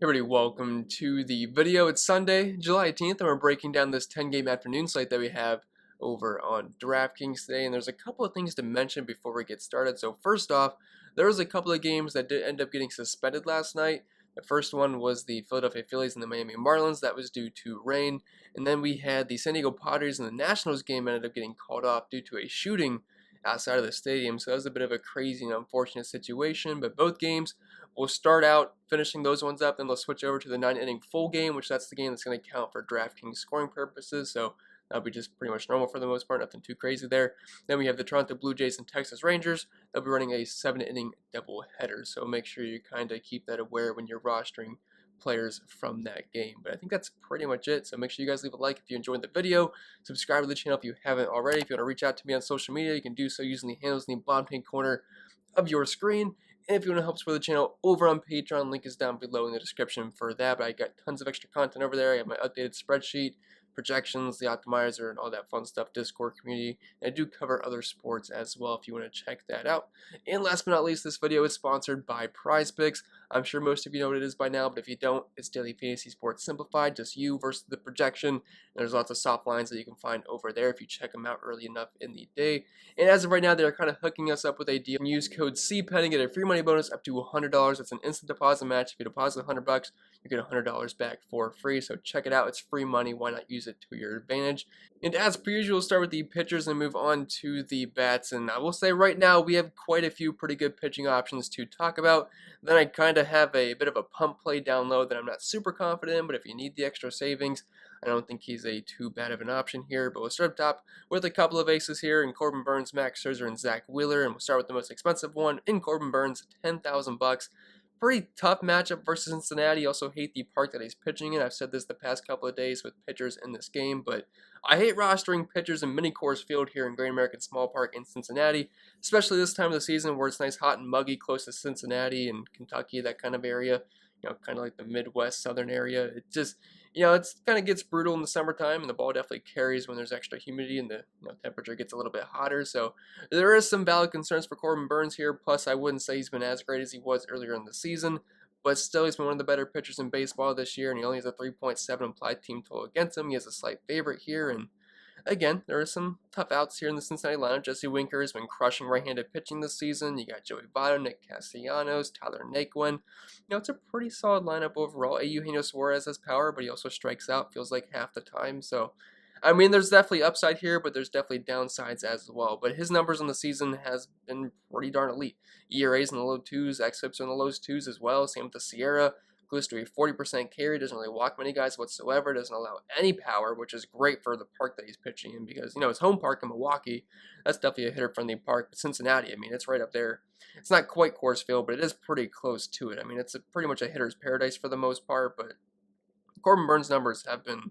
Everybody, welcome to the video. It's Sunday, July 18th, and we're breaking down this 10-game afternoon slate that we have over on DraftKings today. And there's a couple of things to mention before we get started. So first off, there was a couple of games that did end up getting suspended last night. The first one was the Philadelphia Phillies and the Miami Marlins. That was due to rain. And then we had the San Diego Padres and the Nationals game ended up getting called off due to a shooting outside of the stadium. So that was a bit of a crazy and unfortunate situation. But both games, we'll start out finishing those ones up, then they'll switch over to the 9-inning full game, which that's the game that's going to count for DraftKings scoring purposes. So that'll be just pretty much normal for the most part, nothing too crazy there. Then we have the Toronto Blue Jays and Texas Rangers. They'll be running a 7-inning doubleheader. So make sure you kind of keep that aware when you're rostering players from that game. But I think that's pretty much it. So make sure you guys leave a like if you enjoyed the video. Subscribe to the channel if you haven't already. If you want to reach out to me on social media, you can do so using the handles in the bottom right corner of your screen. And if you want to help support the channel over on Patreon, link is down below in the description for that. But I got tons of extra content over there. I have my updated spreadsheet, projections, the optimizer, and all that fun stuff, Discord community. And I do cover other sports as well if you want to check that out. And last but not least, this video is sponsored by PrizePicks. I'm sure most of you know what it is by now, but if you don't, it's daily fantasy sports simplified, just you versus the projection. There's lots of soft lines that you can find over there if you check them out early enough in the day. And as of right now, they're kind of hooking us up with a deal. Use code CPENN and get a free money bonus up to $100. It's an instant deposit match. If you deposit $100, you get $100 back for free. So check it out. It's free money. Why not use it to your advantage? And as per usual, we'll start with the pitchers and move on to the bats. And I will say right now, we have quite a few pretty good pitching options to talk about. Then I kind of have a bit of a pump play down low that I'm not super confident in, but if you need the extra savings, I don't think he's a too bad of an option here. But we'll start up top with a couple of aces here in Corbin Burnes, Max Scherzer, and Zach Wheeler. And we'll start with the most expensive one in Corbin Burnes, $10,000. Pretty tough matchup versus Cincinnati. Also hate the park that he's pitching in. I've said this the past couple of days with pitchers in this game, but I hate rostering pitchers in Mini Coors Field here in Great American Small Park in Cincinnati, especially this time of the season where it's nice, hot, and muggy close to Cincinnati and Kentucky, that kind of area. Kind of like the Midwest, Southern area. It just, it kind of gets brutal in the summertime, and the ball definitely carries when there's extra humidity and the temperature gets a little bit hotter. So there is some valid concerns for Corbin Burnes here. Plus, I wouldn't say he's been as great as he was earlier in the season, but still, he's been one of the better pitchers in baseball this year, and he only has a 3.7 implied team total against him. He has a slight favorite here, and again, there are some tough outs here in the Cincinnati lineup. Jesse Winker has been crushing right-handed pitching this season. You got Joey Votto, Nick Castellanos, Tyler Naquin. It's a pretty solid lineup overall. Eugenio Suarez has power, but he also strikes out, feels like half the time. So, I mean, there's definitely upside here, but there's definitely downsides as well. But his numbers on the season has been pretty darn elite. ERA's in the low twos, xFIPs are in the low twos as well. Same with the Sierra. Close to a 40% carry, doesn't really walk many guys whatsoever, doesn't allow any power, which is great for the park that he's pitching in because, his home park in Milwaukee, that's definitely a hitter-friendly park. But Cincinnati, I mean, it's right up there. It's not quite Coors Field, but it is pretty close to it. I mean, it's pretty much a hitter's paradise for the most part, but Corbin Burnes' numbers have been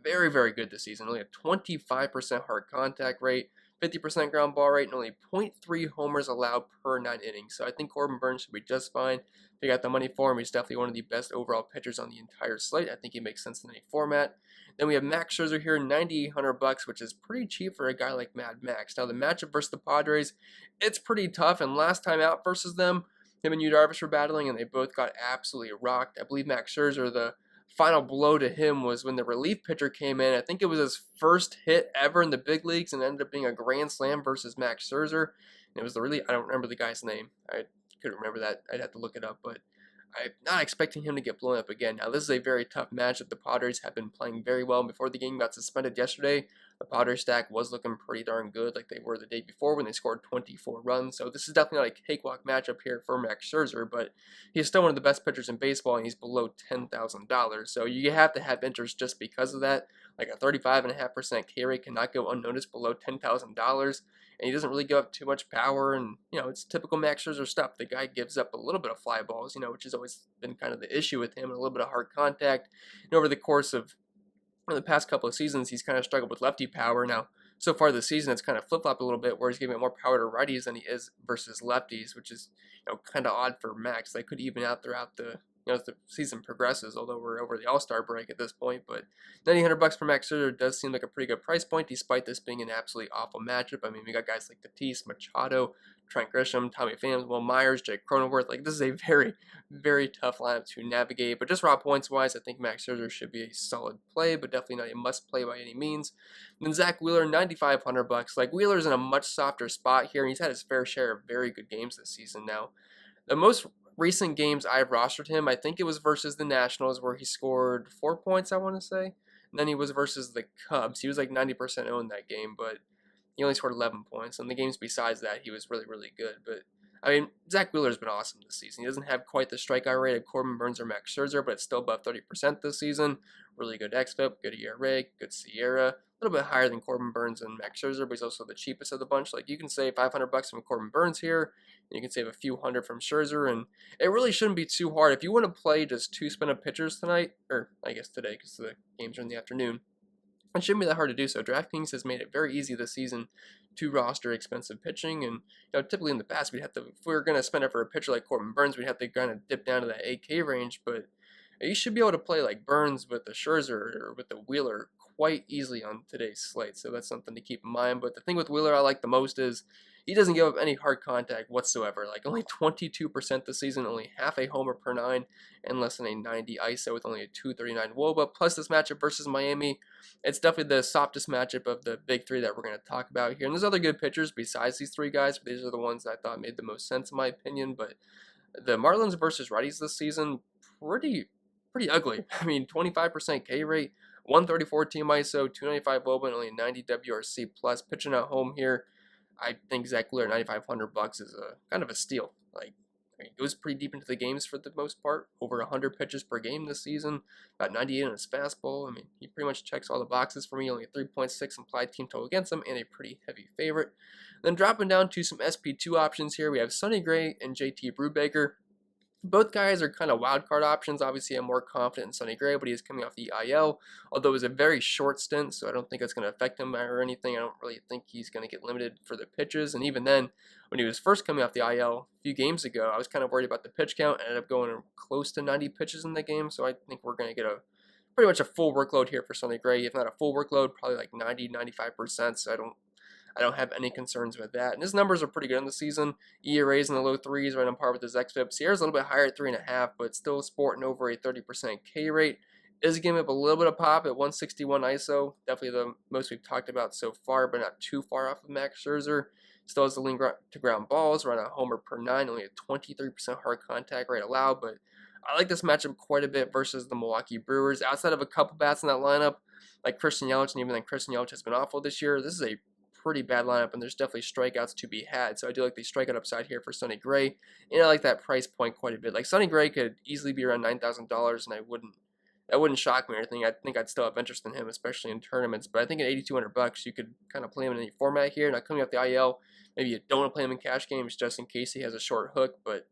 very, very good this season. Only a 25% hard contact rate, 50% ground ball rate, and only 0.3 homers allowed per 9 innings. So I think Corbin Burnes should be just fine. If you got the money for him, he's definitely one of the best overall pitchers on the entire slate. I think he makes sense in any format. Then we have Max Scherzer here, $9,800, which is pretty cheap for a guy like Mad Max. Now the matchup versus the Padres, it's pretty tough. And last time out versus them, him and Yu Darvish were battling, and they both got absolutely rocked. I believe Max Scherzer, the final blow to him was when the relief pitcher came in. I think it was his first hit ever in the big leagues and ended up being a grand slam versus Max Scherzer. And it was I don't remember the guy's name. I couldn't remember that. I'd have to look it up, but I'm not expecting him to get blown up again. Now, this is a very tough matchup. The Padres have been playing very well before the game got suspended yesterday. The Padres stack was looking pretty darn good like they were the day before when they scored 24 runs. So this is definitely not a cakewalk matchup here for Max Scherzer, but he's still one of the best pitchers in baseball, and he's below $10,000. So you have to have interest just because of that. Like a 35.5% K rate cannot go unnoticed below $10,000. And he doesn't really give up too much power, and it's typical Max Scherzer stuff. The guy gives up a little bit of fly balls, which has always been kind of the issue with him, and a little bit of hard contact. And over the course of the past couple of seasons, he's kind of struggled with lefty power. Now, so far this season, it's kind of flip-flopped a little bit, where he's giving more power to righties than he is versus lefties, which is kind of odd for Max. They could even out throughout the as the season progresses, although we're over the All-Star break at this point. But $9,900 for Max Scherzer does seem like a pretty good price point, despite this being an absolutely awful matchup. I mean, we got guys like Tatis, Machado, Trent Grisham, Tommy Pham, Will Myers, Jake Cronenworth. Like, this is a very, very tough lineup to navigate. But just raw points-wise, I think Max Scherzer should be a solid play, but definitely not a must-play by any means. And then Zach Wheeler, $9,500. Like, Wheeler's in a much softer spot here, and he's had his fair share of very good games this season now. The most recent games I've rostered him, I think it was versus the Nationals where he scored 4 points, I want to say. And then he was versus the Cubs. He was like 90% owned that game, but he only scored 11 points. And the games besides that, he was really, really good. But, I mean, Zach Wheeler's been awesome this season. He doesn't have quite the strikeout rate of Corbin Burnes or Max Scherzer, but it's still above 30% this season. Really good xFIP, good ERA, good Sierra. A little bit higher than Corbin Burnes and Max Scherzer, but he's also the cheapest of the bunch. Like, you can save $500 from Corbin Burnes here, and you can save a few hundred from Scherzer, and it really shouldn't be too hard. If you want to play just 2 spin-up pitchers tonight, or I guess today, because the games are in the afternoon, it shouldn't be that hard to do so. DraftKings has made it very easy this season to roster expensive pitching, and typically in the past, we'd have to, if we were going to spend it for a pitcher like Corbin Burnes, we'd have to kind of dip down to that 8K range, but you should be able to play like Burnes with the Scherzer or with the Wheeler quite easily on today's slate, so that's something to keep in mind. But the thing with Wheeler I like the most is he doesn't give up any hard contact whatsoever. Like, only 22% this season, only half a homer per 9, and less than a 90 ISO with only a 239 WOBA. Plus this matchup versus Miami, it's definitely the softest matchup of the big 3 that we're going to talk about here. And there's other good pitchers besides these 3 guys, but these are the ones that I thought made the most sense in my opinion. But the Marlins versus Righties this season, pretty ugly. I mean, 25% K rate, 134 team ISO, 295 WOBA, and only 90 WRC plus. Pitching at home here, I think Zach Wheeler at $9,500 is a kind of a steal. Like, I mean, it goes pretty deep into the games for the most part, over 100 pitches per game this season, about 98 on his fastball. I mean, he pretty much checks all the boxes for me. Only a 3.6 implied team total against him, and a pretty heavy favorite. Then dropping down to some SP2 options here, we have Sonny Gray and JT Brubaker. Both guys are kind of wild card options. Obviously, I'm more confident in Sonny Gray, but he is coming off the IL, although it was a very short stint, so I don't think that's going to affect him or anything. I don't really think he's going to get limited for the pitches. And even then, when he was first coming off the IL a few games ago, I was kind of worried about the pitch count. I ended up going close to 90 pitches in the game, so I think we're going to get pretty much a full workload here for Sonny Gray. If not a full workload, probably like 90-95%, so I don't have any concerns with that. And his numbers are pretty good in the season. ERA's in the low 3s, right on par with his xFIP. Sierra's a little bit higher at 3.5, but still sporting over a 30% K rate. Is giving up a little bit of pop at 161 ISO. Definitely the most we've talked about so far, but not too far off of Max Scherzer. Still has the lean to ground balls, around a homer per 9, only a 23% hard contact rate allowed, but I like this matchup quite a bit versus the Milwaukee Brewers. Outside of a couple bats in that lineup, like Christian Yelich, and even then Christian Yelich has been awful this year, this is a pretty bad lineup, and there's definitely strikeouts to be had. So I do like the strikeout upside here for Sonny Gray, and I like that price point quite a bit. Like, Sonny Gray could easily be around $9,000, and that wouldn't shock me or anything. I think I'd still have interest in him, especially in tournaments. But I think at $8,200, you could kind of play him in any format here. Now, coming off the IL, maybe you don't want to play him in cash games just in case he has a short hook, but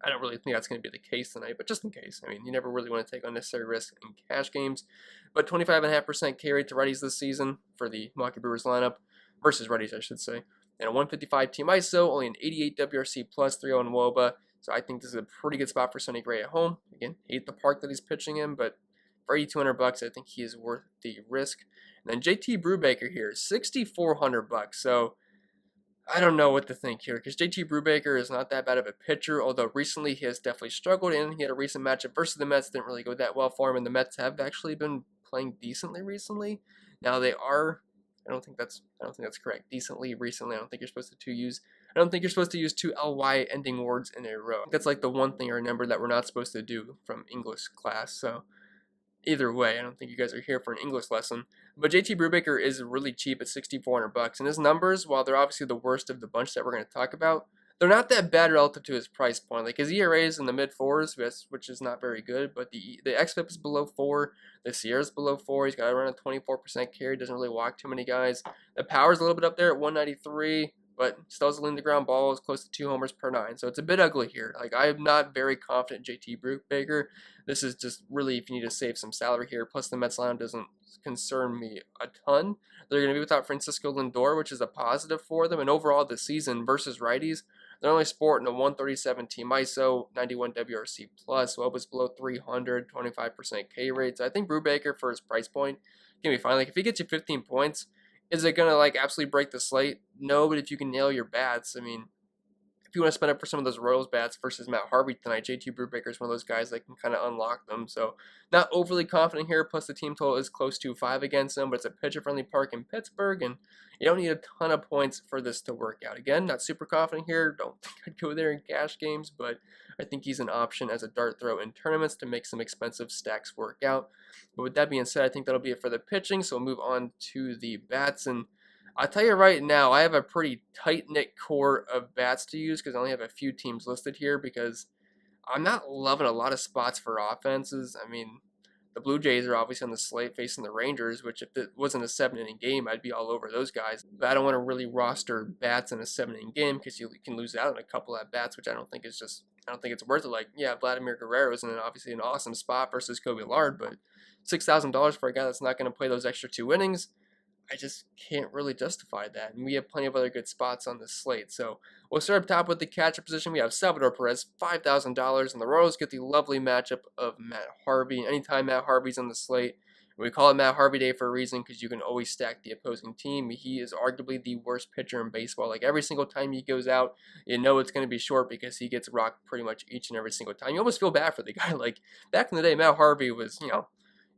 I don't really think that's going to be the case tonight, but just in case. I mean, you never really want to take unnecessary risk in cash games. But 25.5% K rate to righties this season for the Milwaukee Brewers lineup, versus righties, I should say. And a 155 team ISO, only an 88 WRC plus, 301 WOBA. So I think this is a pretty good spot for Sonny Gray at home. Again, hate the park that he's pitching in, but for $8,200, I think he is worth the risk. And then JT Brubaker here, $6,400. So I don't know what to think here, because JT Brubaker is not that bad of a pitcher, although recently he has definitely struggled, and he had a recent matchup versus the Mets, didn't really go that well for him, and the Mets have actually been playing decently recently. Now they are, I don't think that's correct. Decently recently. I don't think you're supposed to use 2 ly ending words in a row. That's like the one thing I remember that we're not supposed to do from English class. So either way, I don't think you guys are here for an English lesson. But JT Brubaker is really cheap at $6,400, and his numbers, while they're obviously the worst of the bunch that we're going to talk about, they're not that bad relative to his price point. Like, his ERA is in the mid-4s, which is not very good, but the xFIP is below 4, the Sierra's below 4, he's got around a 24% carry, doesn't really walk too many guys. The power's a little bit up there at 193, but still has a lean to ground balls, close to 2 homers per 9, so it's a bit ugly here. Like, I am not very confident in JT Brubaker. This is just really if you need to save some salary here, plus the Mets lineup doesn't concern me a ton. They're going to be without Francisco Lindor, which is a positive for them, and overall this season versus righties, They're only sporting a 137 team ISO, 91 WRC plus, well was below 300, 25% K rate. So I think Brubaker for his price point can be fine. Like if he gets you 15 points, is it gonna like absolutely break the slate? No, but if you can nail your bats, I mean, if you want to spend up for some of those Royals bats versus Matt Harvey tonight, JT Brubaker is one of those guys that can kind of unlock them. So not overly confident here. Plus the team total is close to 5 against them, but it's a pitcher-friendly park in Pittsburgh, and you don't need a ton of points for this to work out. Again, not super confident here. Don't think I'd go there in cash games, but I think he's an option as a dart throw in tournaments to make some expensive stacks work out. But with that being said, I think that'll be it for the pitching. So we'll move on to the bats. And I'll tell you right now, I have a pretty tight-knit core of bats to use because I only have a few teams listed here because I'm not loving a lot of spots for offenses. I mean, the Blue Jays are obviously on the slate facing the Rangers, which if it wasn't a 7-inning game, I'd be all over those guys. But I don't want to really roster bats in a 7-inning game because you can lose out on a couple at bats, which I don't think it's worth it. Like, yeah, Vladimir Guerrero is obviously an awesome spot versus Kobe Lard, but $6,000 for a guy that's not going to play those extra 2 innings, I just can't really justify that. And we have plenty of other good spots on this slate. So we'll start up top with the catcher position. We have Salvador Perez, $5,000. And the Royals get the lovely matchup of Matt Harvey. Anytime Matt Harvey's on the slate, we call it Matt Harvey Day for a reason because you can always stack the opposing team. He is arguably the worst pitcher in baseball. Like every single time he goes out, you know it's going to be short because he gets rocked pretty much each and every single time. You almost feel bad for the guy. Like back in the day, Matt Harvey was,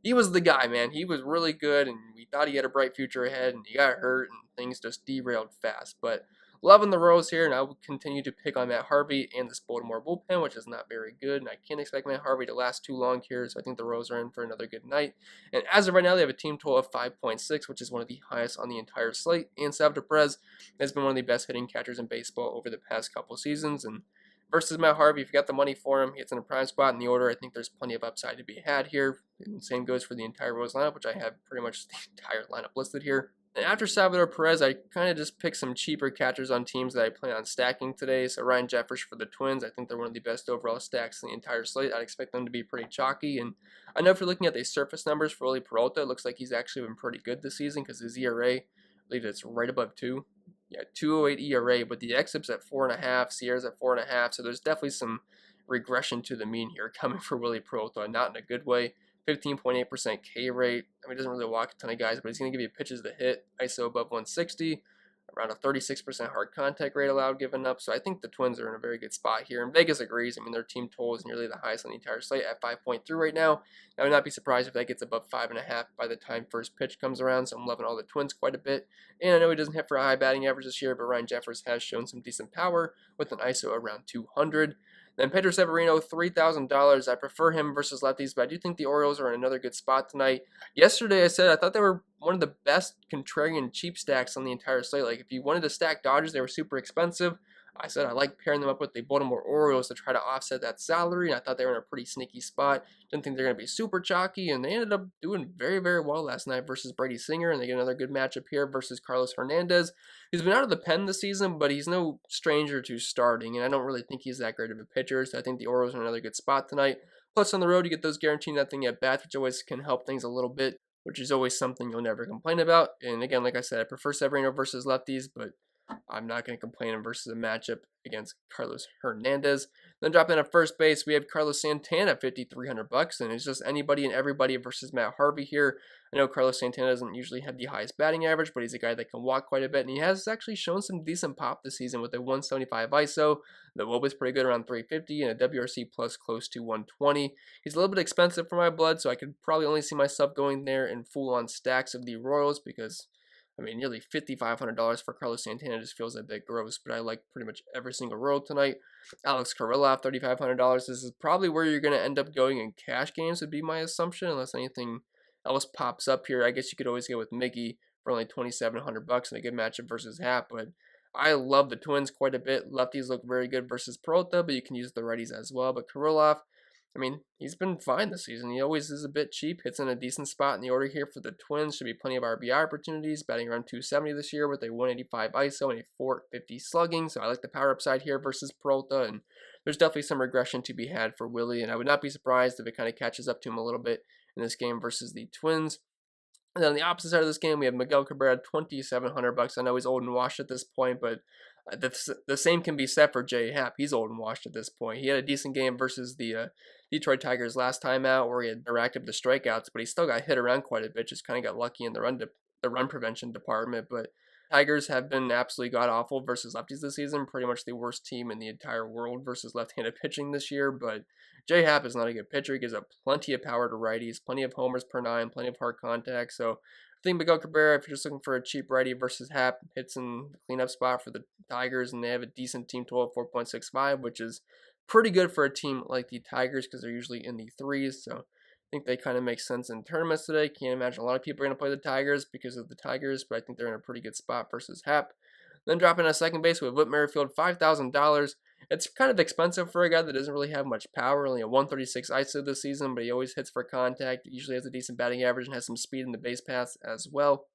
he was the guy, man. He was really good, and we thought he had a bright future ahead, and he got hurt, and things just derailed fast. But loving the Royals here, and I will continue to pick on Matt Harvey and this Baltimore bullpen, which is not very good, and I can't expect Matt Harvey to last too long here, so I think the Royals are in for another good night. And as of right now, they have a team total of 5.6, which is one of the highest on the entire slate, and Salvador Perez has been one of the best hitting catchers in baseball over the past couple seasons, and versus Matt Harvey, if you got the money for him, it's in a prime spot in the order. I think there's plenty of upside to be had here. And same goes for the entire Royals lineup, which I have pretty much the entire lineup listed here. And after Salvador Perez, I kind of just picked some cheaper catchers on teams that I plan on stacking today. So Ryan Jeffers for the Twins, I think they're one of the best overall stacks in the entire slate. I'd expect them to be pretty chalky. And I know if you're looking at the surface numbers for Willie Peralta, it looks like he's actually been pretty good this season because his ERA, I believe it's right above 2. Yeah, 2.08 ERA, but the xFIP's at 4.5, Sierra's at 4.5, so there's definitely some regression to the mean here coming for Willie Peralta, not in a good way. 15.8% K rate. I mean, he doesn't really walk a ton of guys, but he's going to give you pitches to hit, ISO above 160, around a 36% hard contact rate allowed given up. So I think the Twins are in a very good spot here. And Vegas agrees. I mean, their team total is nearly the highest on the entire slate at 5.3 right now. I would not be surprised if that gets above 5.5 by the time first pitch comes around. So I'm loving all the Twins quite a bit. And I know he doesn't hit for a high batting average this year, but Ryan Jeffers has shown some decent power with an ISO around 200. Then Pedro Severino, $3,000. I prefer him versus lefties, but I do think the Orioles are in another good spot tonight. Yesterday I said I thought they were one of the best contrarian cheap stacks on the entire slate. Like if you wanted to stack Dodgers, they were super expensive. I said I like pairing them up with the Baltimore Orioles to try to offset that salary, and I thought they were in a pretty sneaky spot. Didn't think they're going to be super chalky, and they ended up doing very, very well last night versus Brady Singer, and they get another good matchup here versus Carlos Hernandez. He's been out of the pen this season, but he's no stranger to starting, and I don't really think he's that great of a pitcher, so I think the Orioles are in another good spot tonight. Plus, on the road, you get those guaranteed nothing at bats, which always can help things a little bit, which is always something you'll never complain about. And again, like I said, I prefer Severino versus lefties, but I'm not going to complain versus a matchup against Carlos Hernandez. Then dropping in at first base, we have Carlos Santana, $5,300, and it's just anybody and everybody versus Matt Harvey here. I know Carlos Santana doesn't usually have the highest batting average, but he's a guy that can walk quite a bit, and he has actually shown some decent pop this season with a 175 ISO. The WOBA is pretty good, around 350, and a WRC plus close to 120. He's a little bit expensive for my blood, so I could probably only see myself going there in full-on stacks of the Royals because I mean, nearly $5,500 for Carlos Santana just feels a bit gross, but I like pretty much every single Royal tonight. Alex Kirilloff, $3,500. This is probably where you're going to end up going in cash games would be my assumption, unless anything else pops up here. I guess you could always go with Miggy for only $2,700 and a good matchup versus Hap, but I love the Twins quite a bit. Lefties look very good versus Peralta, but you can use the righties as well. But Kirilloff, I mean, he's been fine this season. He always is a bit cheap. Hits in a decent spot in the order here for the Twins. Should be plenty of RBI opportunities. Batting around 270 this year with a 185 ISO and a 450 slugging. So I like the power upside here versus Peralta. And there's definitely some regression to be had for Willie. And I would not be surprised if it kind of catches up to him a little bit in this game versus the Twins. And then on the opposite side of this game, we have Miguel Cabrera, $2,700. I know he's old and washed at this point, but The same can be said for J Happ. He's old and washed at this point. He had a decent game versus the Detroit Tigers last time out, where he had racked up the strikeouts, but he still got hit around quite a bit. Just kind of got lucky in the run prevention department. But Tigers have been absolutely god awful versus lefties this season. Pretty much the worst team in the entire world versus left-handed pitching this year. But J Happ is not a good pitcher. He gives up plenty of power to righties, plenty of homers per nine, plenty of hard contact. So I think Miguel Cabrera, if you're just looking for a cheap righty versus Happ, hits in the cleanup spot for the Tigers, and they have a decent team total of 4.65, which is pretty good for a team like the Tigers because they're usually in the threes. So I think they kind of make sense in tournaments today. Can't imagine a lot of people are going to play the Tigers because of the Tigers, but I think they're in a pretty good spot versus Happ. Then dropping at second base with Whit Merrifield, $5,000. It's kind of expensive for a guy that doesn't really have much power, only a 136 ISO this season, but he always hits for contact. He usually has a decent batting average and has some speed in the base paths as well.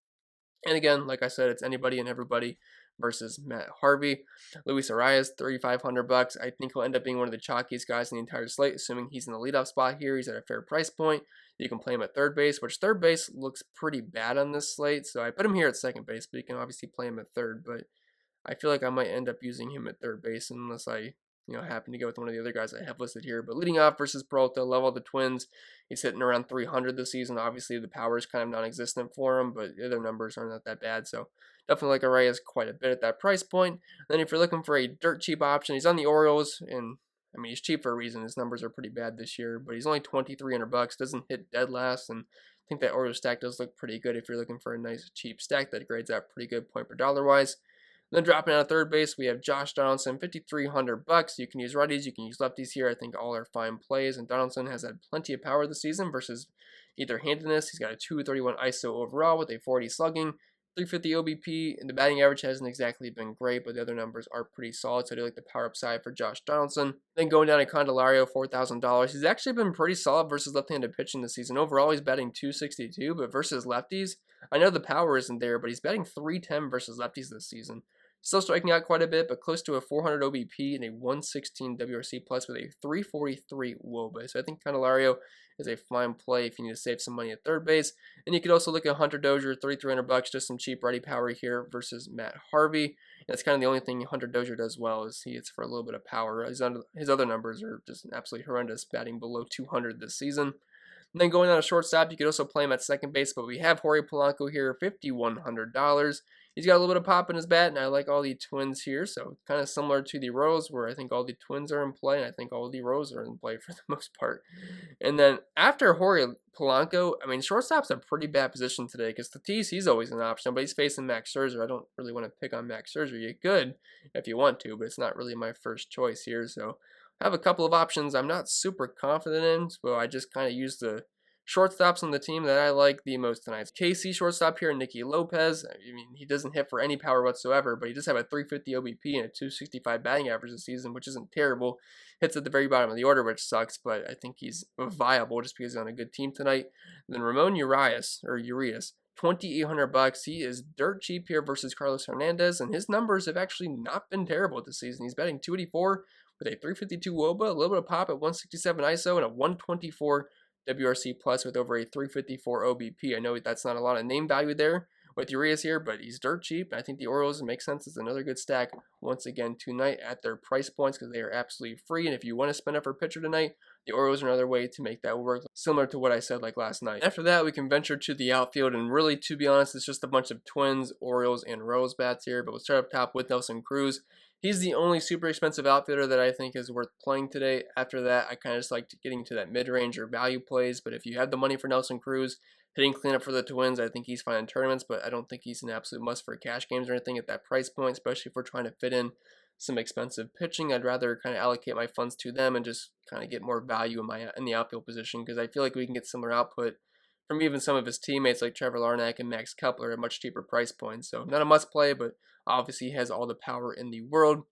And again, like I said, it's anybody and everybody versus Matt Harvey. Luis Arias, $3,500. I think he'll end up being one of the chalkiest guys in the entire slate, assuming he's in the leadoff spot here. He's at a fair price point. You can play him at third base, which third base looks pretty bad on this slate. So I put him here at second base, but you can obviously play him at third. But I feel like I might end up using him at third base unless I, happen to go with one of the other guys I have listed here. But leading off versus Peralta, level of the Twins, he's hitting around 300 this season. Obviously, the power is kind of non-existent for him, but the other numbers are not that bad. So definitely like Arias quite a bit at that price point. Then if you're looking for a dirt cheap option, he's on the Orioles, and I mean, he's cheap for a reason. His numbers are pretty bad this year, but he's only $2,300. Doesn't hit dead last, and I think that Orioles stack does look pretty good if you're looking for a nice cheap stack that grades out pretty good point per dollar wise. Then dropping out of third base, we have Josh Donaldson, $5,300. You can use righties, you can use lefties here. I think all are fine plays, and Donaldson has had plenty of power this season versus either handedness. He's got a 231 ISO overall with a 40 slugging, 350 OBP, and the batting average hasn't exactly been great, but the other numbers are pretty solid, so I do like the power upside for Josh Donaldson. Then going down to Candelario, $4,000. He's actually been pretty solid versus left-handed pitching this season. Overall, he's batting .262, but versus lefties, I know the power isn't there, but he's batting .310 versus lefties this season. Still striking out quite a bit, but close to a 400 OBP and a 116 WRC plus with a 343 WOBA. So I think Candelario is a fine play if you need to save some money at third base. And you could also look at Hunter Dozier, $3,300, just some cheap ready power here versus Matt Harvey. That's kind of the only thing Hunter Dozier does well is he hits for a little bit of power. His other numbers are just absolutely horrendous, batting below 200 this season. And then going on a shortstop, you could also play him at second base, but we have Jorge Polanco here, $5,100. He's got a little bit of pop in his bat, and I like all the Twins here, so kind of similar to the Royals, where I think all the Twins are in play, and I think all the Royals are in play for the most part. And then after Jorge Polanco, I mean, shortstop's a pretty bad position today, because Tatis, he's always an option, but he's facing Max Scherzer. I don't really want to pick on Max Scherzer. You could if you want to, but it's not really my first choice here, so I have a couple of options I'm not super confident in, so I just kind of use the shortstops on the team that I like the most tonight. KC shortstop here, Nicky Lopez. I mean, he doesn't hit for any power whatsoever, but he does have a 350 OBP and a 265 batting average this season, which isn't terrible. Hits at the very bottom of the order, which sucks, but I think he's viable just because he's on a good team tonight. And then Ramon Urias, $2,800. He is dirt cheap here versus Carlos Hernandez, and his numbers have actually not been terrible this season. He's batting .284 with a 352 WOBA, a little bit of pop at 167 ISO, and a 124 WRC plus with over a 354 OBP. I know that's not a lot of name value there with Urias here, but he's dirt cheap. I think the Orioles make sense. It's another good stack once again tonight at their price points because they are absolutely free. And if you want to spend up for a pitcher tonight, the Orioles are another way to make that work, similar to what I said like last night. After that, we can venture to the outfield, and really, to be honest, it's just a bunch of Twins, Orioles, and Royals bats here. But we'll start up top with Nelson Cruz. He's the only super expensive outfielder that I think is worth playing today. After that, I kind of just like getting to that mid-range or value plays. But if you have the money for Nelson Cruz, hitting cleanup for the Twins, I think he's fine in tournaments. But I don't think he's an absolute must for cash games or anything at that price point, especially if we're trying to fit in some expensive pitching. I'd rather kind of allocate my funds to them and just kind of get more value in the outfield position because I feel like we can get similar output from even some of his teammates like Trevor Larnach and Max Kepler at much cheaper price points. So not a must play, but obviously he has all the power in the world.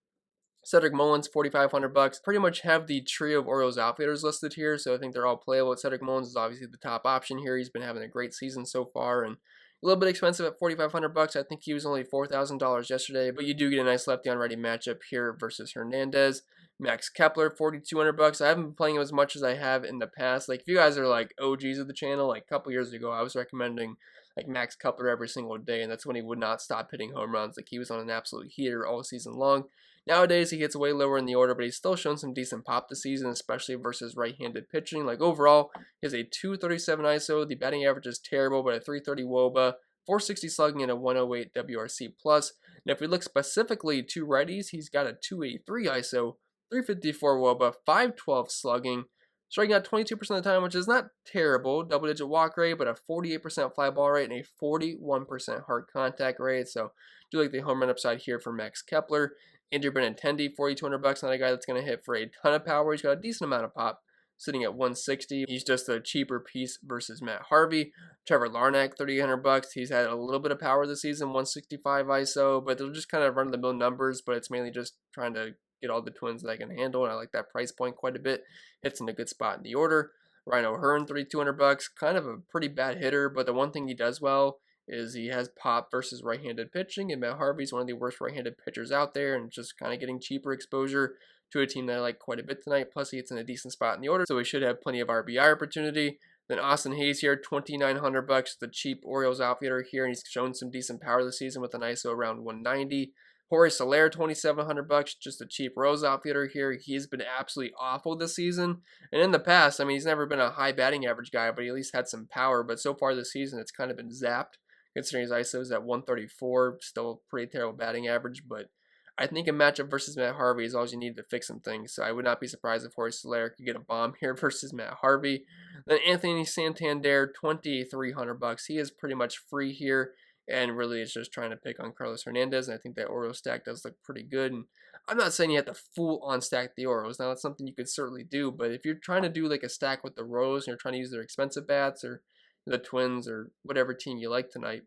Cedric Mullins, $4,500. Pretty much have the trio of Orioles outfielders listed here, so I think they're all playable. Cedric Mullins is obviously the top option here. He's been having a great season so far, and a little bit expensive at $4,500. I think he was only $4,000 yesterday, but you do get a nice lefty-on-righty matchup here versus Hernandez. Max Kepler, $4,200. I haven't been playing him as much as I have in the past. Like, if you guys are like OGs of the channel, like a couple years ago, I was recommending like Max Kepler every single day, and that's when he would not stop hitting home runs. Like, he was on an absolute heater all season long. Nowadays, he gets way lower in the order, but he's still shown some decent pop this season, especially versus right-handed pitching. Like, overall, he has a 237 ISO. The batting average is terrible, but a 330 WOBA, 460 slugging, and a 108 WRC+. And if we look specifically to righties, he's got a 283 ISO, 354 WOBA, 512 slugging, striking out 22% of the time, which is not terrible. Double-digit walk rate, but a 48% fly ball rate and a 41% hard contact rate. So, do like the home run upside here for Max Kepler. Andrew Benintendi, $4,200, not a guy that's going to hit for a ton of power. He's got a decent amount of pop, sitting at 160. He's just a cheaper piece versus Matt Harvey. Trevor Larnach, $3,800. He's had a little bit of power this season, 165 ISO, but they're just kind of run-of-the-mill numbers, but it's mainly just trying to get all the twins that I can handle, and I like that price point quite a bit. Hits in a good spot in the order. Ryan O'Hearn, $3,200, kind of a pretty bad hitter, but the one thing he does well is he has pop versus right-handed pitching, and Matt Harvey's one of the worst right-handed pitchers out there, and just kind of getting cheaper exposure to a team that I like quite a bit tonight. Plus, he gets in a decent spot in the order, so he should have plenty of RBI opportunity. Then Austin Hayes here, $2,900, the cheap Orioles outfielder here, and he's shown some decent power this season with an ISO around 190. Jorge Soler, $2,700, just a cheap Rose outfielder here. He's been absolutely awful this season. And in the past, I mean, he's never been a high batting average guy, but he at least had some power. But so far this season, it's kind of been zapped, considering his ISO is at 134. Still a pretty terrible batting average, but I think a matchup versus Matt Harvey is all you need to fix some things. So I would not be surprised if Jorge Soler could get a bomb here versus Matt Harvey. Then Anthony Santander, $2,300. He is pretty much free here. And really, it's just trying to pick on Carlos Hernandez. And I think that Orioles stack does look pretty good. And I'm not saying you have to full-on stack the Orioles. Now, that's something you could certainly do. But if you're trying to do like a stack with the Royals and you're trying to use their expensive bats or the Twins or whatever team you like tonight,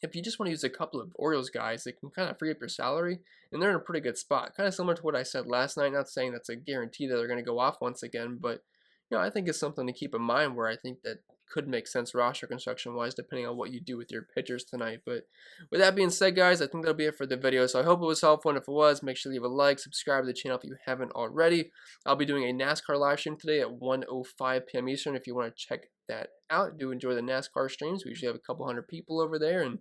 if you just want to use a couple of Orioles guys, they can kind of free up your salary, and they're in a pretty good spot. Kind of similar to what I said last night. Not saying that's a guarantee that they're going to go off once again, but I think it's something to keep in mind where I think that could make sense roster construction wise depending on what you do with your pitchers tonight. But with that being said, guys, I think that'll be it for the video. So I hope it was helpful, and if it was, make sure to leave a like, subscribe to the channel if you haven't already. I'll be doing a NASCAR live stream today at 1:05 p.m. Eastern if you want to check that out. Do enjoy the NASCAR streams. We usually have a couple hundred people over there, and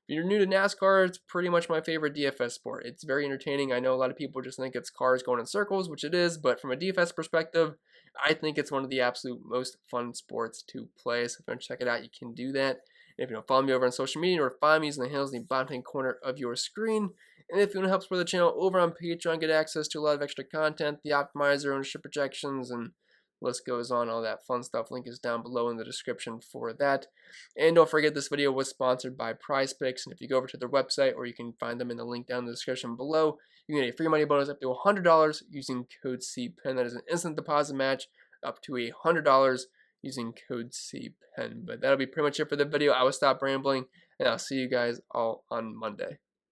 if you're new to NASCAR, it's pretty much my favorite DFS sport. It's very entertaining. I know a lot of people just think it's cars going in circles, which it is, but from a DFS perspective, I think it's one of the absolute most fun sports to play. So if you want to check it out, you can do that. And if you want to follow me over on social media, or find me using the handles in the bottom right corner of your screen. And if you want to help support the channel over on Patreon, get access to a lot of extra content, the optimizer, ownership projections, and list goes on, all that fun stuff. Link is down below in the description for that. And don't forget, this video was sponsored by Prize Picks, and if you go over to their website, or you can find them in the link down in the description below, you can get a free money bonus up to $100 using code CPEN. That is an instant deposit match up to $100 using code CPEN. But that'll be pretty much it for the video. I will stop rambling, and I'll see you guys all on Monday.